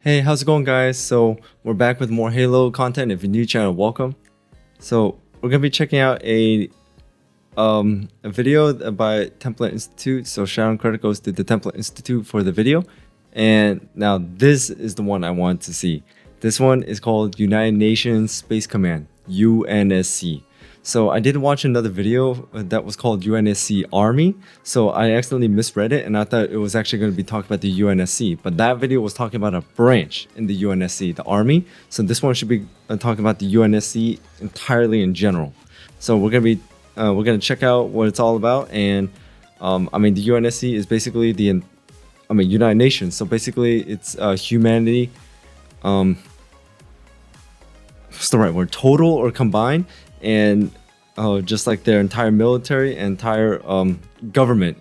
Hey, how's it going, guys? So we're back with more Halo content. If you're new to the channel, welcome. So we're gonna be checking out a video by Templin Institute. So shout out credit goes to the Templin Institute for the video. And now this is the one I want to see. This one is called United Nations Space Command, UNSC. So I did watch another video that was called UNSC Army. So I accidentally misread it and I thought it was actually going to be talking about the UNSC. But that video was talking about a branch in the UNSC, the Army. So this one should be talking about the UNSC entirely in general. So we're gonna check out what it's all about. And the UNSC is basically the United Nations. So basically it's humanity. What's the right word? Total or combined. And just like their entire military and entire government,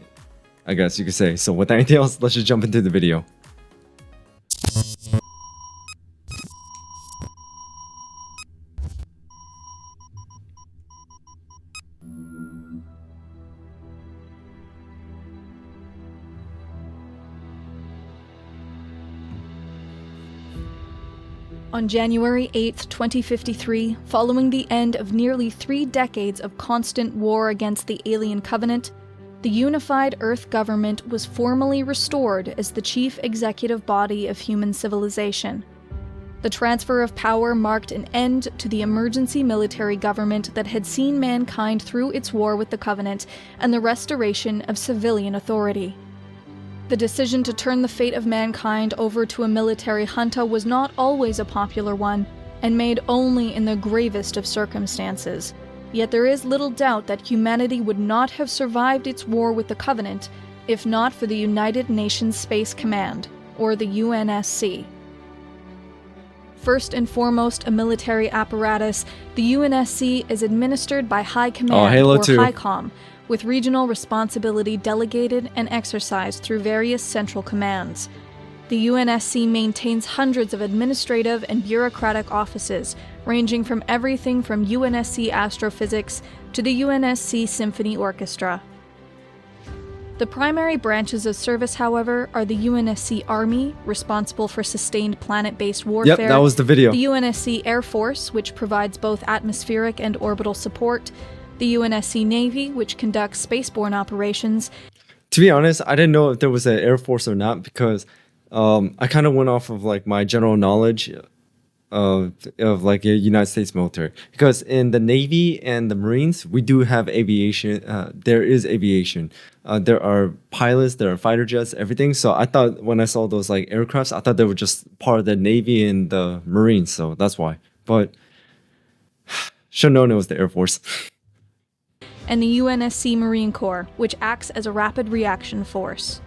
I guess you could say. So without anything else, let's just jump into the video. On January 8, 2053, following the end of nearly 3 decades of constant war against the alien covenant, the unified Earth government was formally restored as the chief executive body of human civilization. The transfer of power marked an end to the emergency military government that had seen mankind through its war with the Covenant and the restoration of civilian authority. The decision to turn the fate of mankind over to a military junta was not always a popular one, and made only in the gravest of circumstances. Yet there is little doubt that humanity would not have survived its war with the Covenant if not for the United Nations Space Command, or the UNSC. First and foremost a military apparatus, the UNSC is administered by High Command, or HICOM, with regional responsibility delegated and exercised through various central commands. The UNSC maintains hundreds of administrative and bureaucratic offices, ranging from everything from UNSC Astrophysics to the UNSC Symphony Orchestra. The primary branches of service, however, are the UNSC Army, responsible for sustained planet-based warfare. Yep, that was the video. The UNSC Air Force, which provides both atmospheric and orbital support. The UNSC Navy, which conducts spaceborne operations. To be honest, I didn't know if there was an Air Force or not because I kind of went off of like my general knowledge of like the United States military. Because in the Navy and the Marines, we do have aviation. There is aviation. There are pilots, there are fighter jets, everything. So I thought when I saw those like aircrafts, I thought they were just part of the Navy and the Marines. So that's why. But should have known it was the Air Force. And the UNSC Marine Corps, which acts as a rapid reaction force.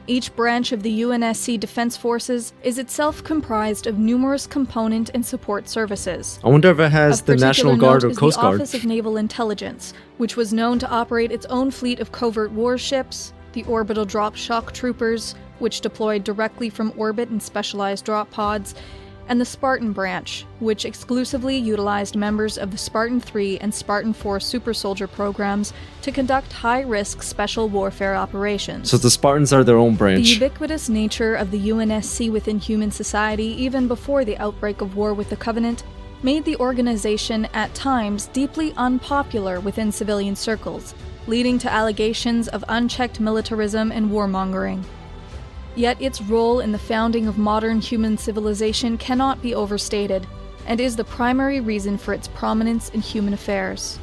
Each branch of the UNSC Defense Forces is itself comprised of numerous component and support services. I wonder if it has the National Guard or Coast Guard. The Office of Naval Intelligence, which was known to operate its own fleet of covert warships, the Orbital Drop Shock Troopers, which deployed directly from orbit in specialized drop pods, and the Spartan branch, which exclusively utilized members of the Spartan 3 and Spartan 4 super soldier programs to conduct high-risk special warfare operations. So the Spartans are their own branch. The ubiquitous nature of the UNSC within human society, even before the outbreak of war with the Covenant, made the organization at times deeply unpopular within civilian circles, leading to allegations of unchecked militarism and warmongering. Yet its role in the founding of modern human civilization cannot be overstated, and is the primary reason for its prominence in human affairs.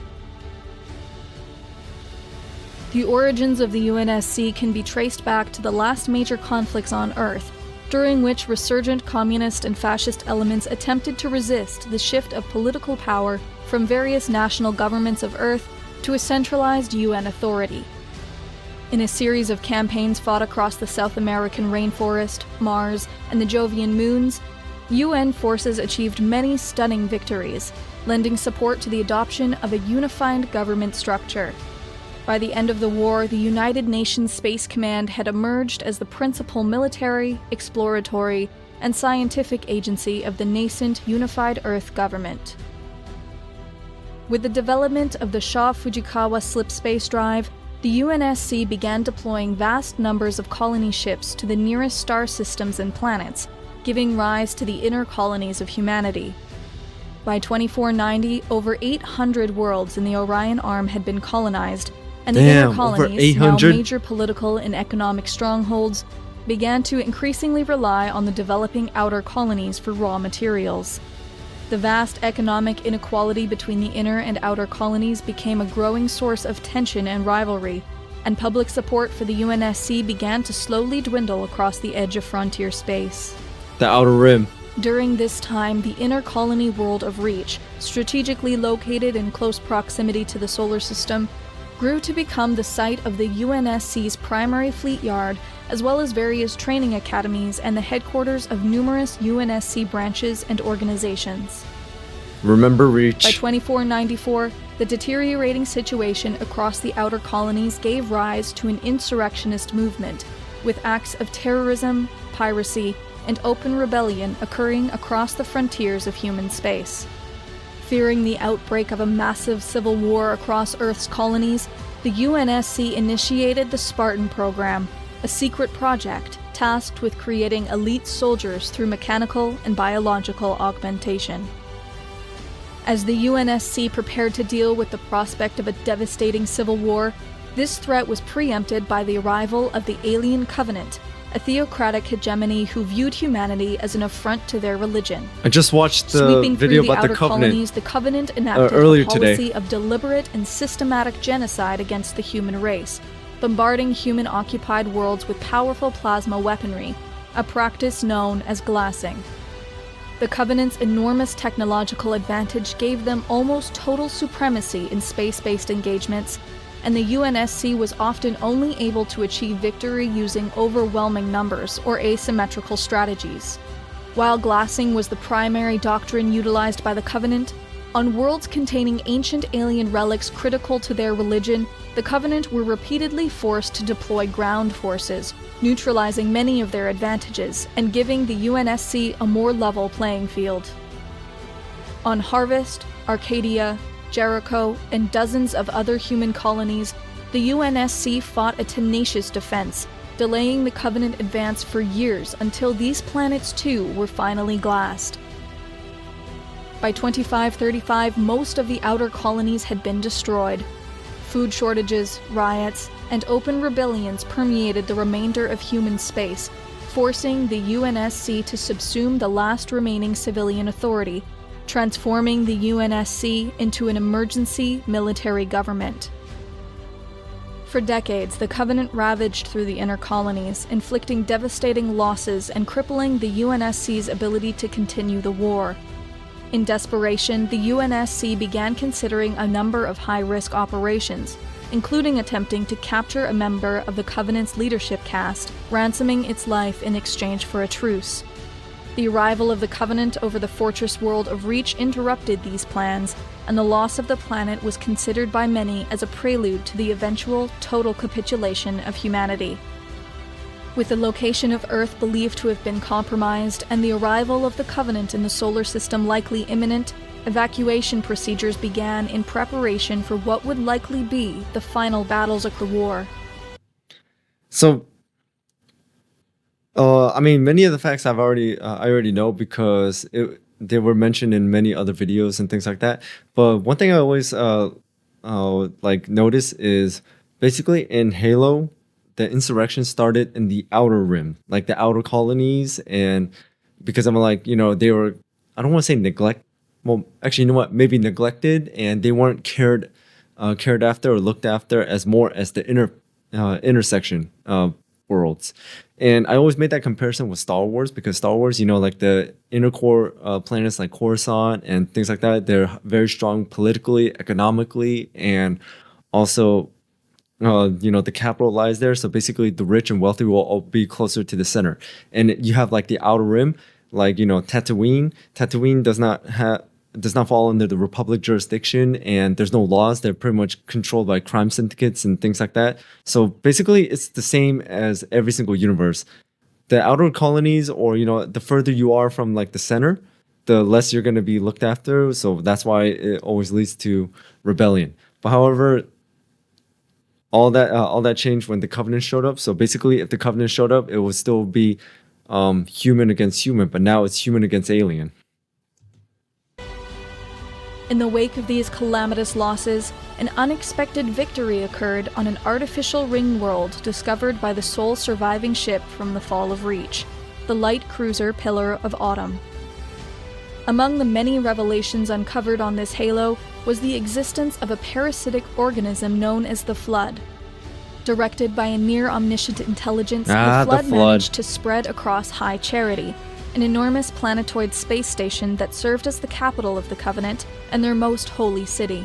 The origins of the UNSC can be traced back to the last major conflicts on Earth, during which resurgent communist and fascist elements attempted to resist the shift of political power from various national governments of Earth to a centralized UN authority. In a series of campaigns fought across the South American rainforest, Mars, and the Jovian moons, UN forces achieved many stunning victories, lending support to the adoption of a unified government structure. By the end of the war, the United Nations Space Command had emerged as the principal military, exploratory, and scientific agency of the nascent Unified Earth government. With the development of the Shah Fujikawa slip space drive, the UNSC began deploying vast numbers of colony ships to the nearest star systems and planets, giving rise to the inner colonies of humanity. By 2490, over 800 worlds in the Orion Arm had been colonized, and the inner colonies, now major political and economic strongholds, began to increasingly rely on the developing outer colonies for raw materials. The vast economic inequality between the inner and outer colonies became a growing source of tension and rivalry, and public support for the UNSC began to slowly dwindle across the edge of frontier space. The Outer Rim. During this time, the inner colony world of Reach, strategically located in close proximity to the solar system, grew to become the site of the UNSC's primary fleet yard, as well as various training academies and the headquarters of numerous UNSC branches and organizations. Remember Reach. By 2494, the deteriorating situation across the outer colonies gave rise to an insurrectionist movement, with acts of terrorism, piracy, and open rebellion occurring across the frontiers of human space. Fearing the outbreak of a massive civil war across Earth's colonies, the UNSC initiated the Spartan program, a secret project tasked with creating elite soldiers through mechanical and biological augmentation. As the UNSC prepared to deal with the prospect of a devastating civil war, this threat was preempted by the arrival of the Alien Covenant, a theocratic hegemony who viewed humanity as an affront to their religion. I just watched the Sweeping video through about the outer Covenant. Colonies, the Covenant enacted earlier a policy today. of deliberate and systematic genocide against the human race, bombarding human-occupied worlds with powerful plasma weaponry, a practice known as glassing. The Covenant's enormous technological advantage gave them almost total supremacy in space-based engagements, and the UNSC was often only able to achieve victory using overwhelming numbers or asymmetrical strategies. While glassing was the primary doctrine utilized by the Covenant, on worlds containing ancient alien relics critical to their religion, the Covenant were repeatedly forced to deploy ground forces, neutralizing many of their advantages and giving the UNSC a more level playing field. On Harvest, Arcadia, Jericho, and dozens of other human colonies, the UNSC fought a tenacious defense, delaying the Covenant advance for years until these planets too were finally glassed. By 2535, most of the outer colonies had been destroyed. Food shortages, riots, and open rebellions permeated the remainder of human space, forcing the UNSC to subsume the last remaining civilian authority, transforming the UNSC into an emergency military government. For decades, the Covenant ravaged through the inner colonies, inflicting devastating losses and crippling the UNSC's ability to continue the war. In desperation, the UNSC began considering a number of high-risk operations, including attempting to capture a member of the Covenant's leadership caste, ransoming its life in exchange for a truce. The arrival of the Covenant over the fortress world of Reach interrupted these plans, and the loss of the planet was considered by many as a prelude to the eventual total capitulation of humanity. With the location of Earth believed to have been compromised and the arrival of the Covenant in the solar system likely imminent, evacuation procedures began in preparation for what would likely be the final battles of the war. So, I mean, many of the facts I already know because they were mentioned in many other videos and things like that. But one thing I always like notice is basically in Halo, the insurrection started in the outer rim, like the outer colonies, and because I'm like, they were, I don't want to say neglect. Well, actually, you know what? Maybe neglected, and they weren't cared after or looked after as more as the intersection worlds. And I always made that comparison with Star Wars because Star Wars, like the inner core planets like Coruscant and things like that, they're very strong politically, economically, and also, the capital lies there. So basically, the rich and wealthy will all be closer to the center. And you have like the outer rim, like Tatooine. Tatooine does not fall under the Republic jurisdiction, and there's no laws. They're pretty much controlled by crime syndicates and things like that. So basically, it's the same as every single universe. The outer colonies, or the further you are from like the center, the less you're going to be looked after. So that's why it always leads to rebellion. But however, all that changed when the Covenant showed up. So basically, if the Covenant showed up, it would still be human against human, but now it's human against alien. In the wake of these calamitous losses, an unexpected victory occurred on an artificial ring world discovered by the sole surviving ship from the fall of Reach, the light cruiser Pillar of Autumn. Among the many revelations uncovered on this halo was the existence of a parasitic organism known as the Flood. Directed by a near-omniscient intelligence, the Flood managed to spread across High Charity, an enormous planetoid space station that served as the capital of the Covenant and their most holy city.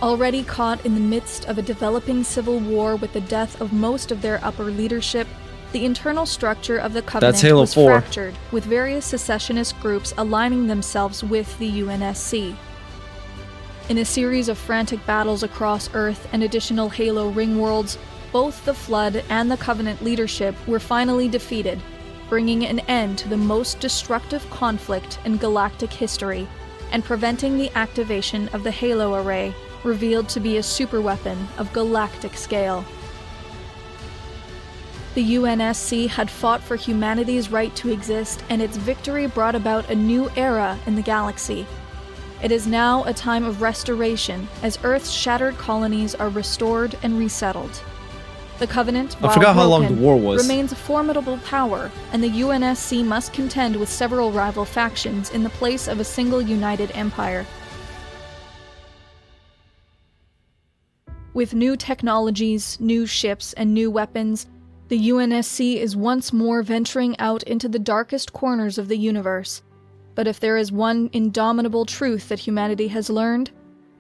Already caught in the midst of a developing civil war with the death of most of their upper leadership, the internal structure of the Covenant was fractured, with various secessionist groups aligning themselves with the UNSC. In a series of frantic battles across Earth and additional Halo ring worlds, both the Flood and the Covenant leadership were finally defeated, bringing an end to the most destructive conflict in galactic history, and preventing the activation of the Halo Array, revealed to be a superweapon of galactic scale. The UNSC had fought for humanity's right to exist, and its victory brought about a new era in the galaxy. It is now a time of restoration, as Earth's shattered colonies are restored and resettled. The Covenant, while broken, remains a formidable power, and the UNSC must contend with several rival factions in the place of a single united empire. With new technologies, new ships, and new weapons, the UNSC is once more venturing out into the darkest corners of the universe. But if there is one indomitable truth that humanity has learned,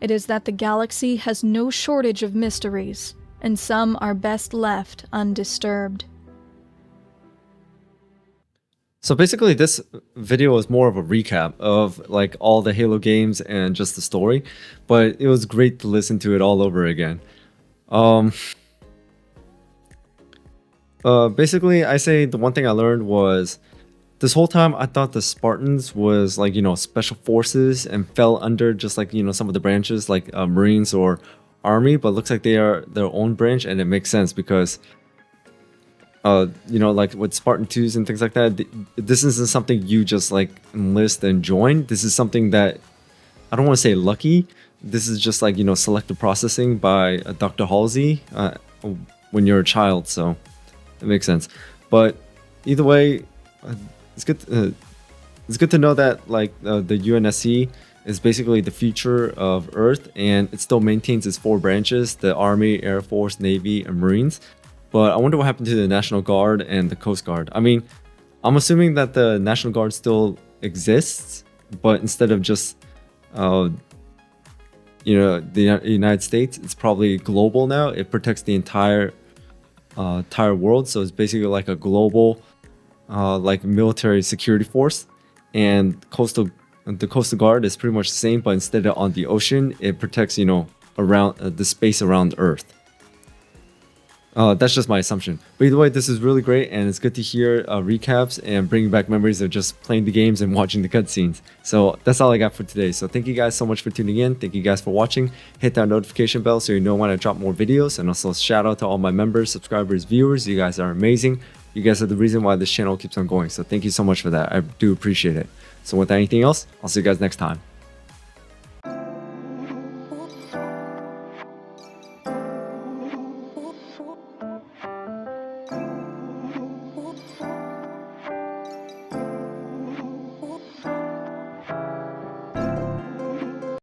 it is that the galaxy has no shortage of mysteries, and some are best left undisturbed. So basically this video is more of a recap of like all the Halo games and just the story, but it was great to listen to it all over again. Basically I say the one thing I learned was this whole time I thought the Spartans was like, special forces and fell under just like, some of the branches like Marines or Army, but looks like they are their own branch, and it makes sense because like with Spartan 2s and things like that, this isn't something you just like enlist and join. This is something that I don't want to say lucky. This is just like, selective processing by Dr. Halsey when you're a child, so it makes sense. But either way, it's good to know that like the UNSC is basically the future of Earth, and it still maintains its 4 branches: the Army, Air Force, Navy, and Marines. But I wonder what happened to the National Guard and the Coast Guard. I mean, I'm assuming that the National Guard still exists, but instead of just the United States, it's probably global now. It protects the entire world, so it's basically like a global like military security force. And the Coastal Guard is pretty much the same, but instead of on the ocean, it protects around the space around Earth. That's just my assumption. But either way, this is really great, and it's good to hear recaps and bringing back memories of just playing the games and watching the cutscenes. So that's all I got for today. So thank you guys so much for tuning in. Thank you guys for watching. Hit that notification bell so you know when I drop more videos. And also shout out to all my members, subscribers, viewers. You guys are amazing. You guys are the reason why this channel keeps on going. So thank you so much for that. I do appreciate it. So without anything else, I'll see you guys next time.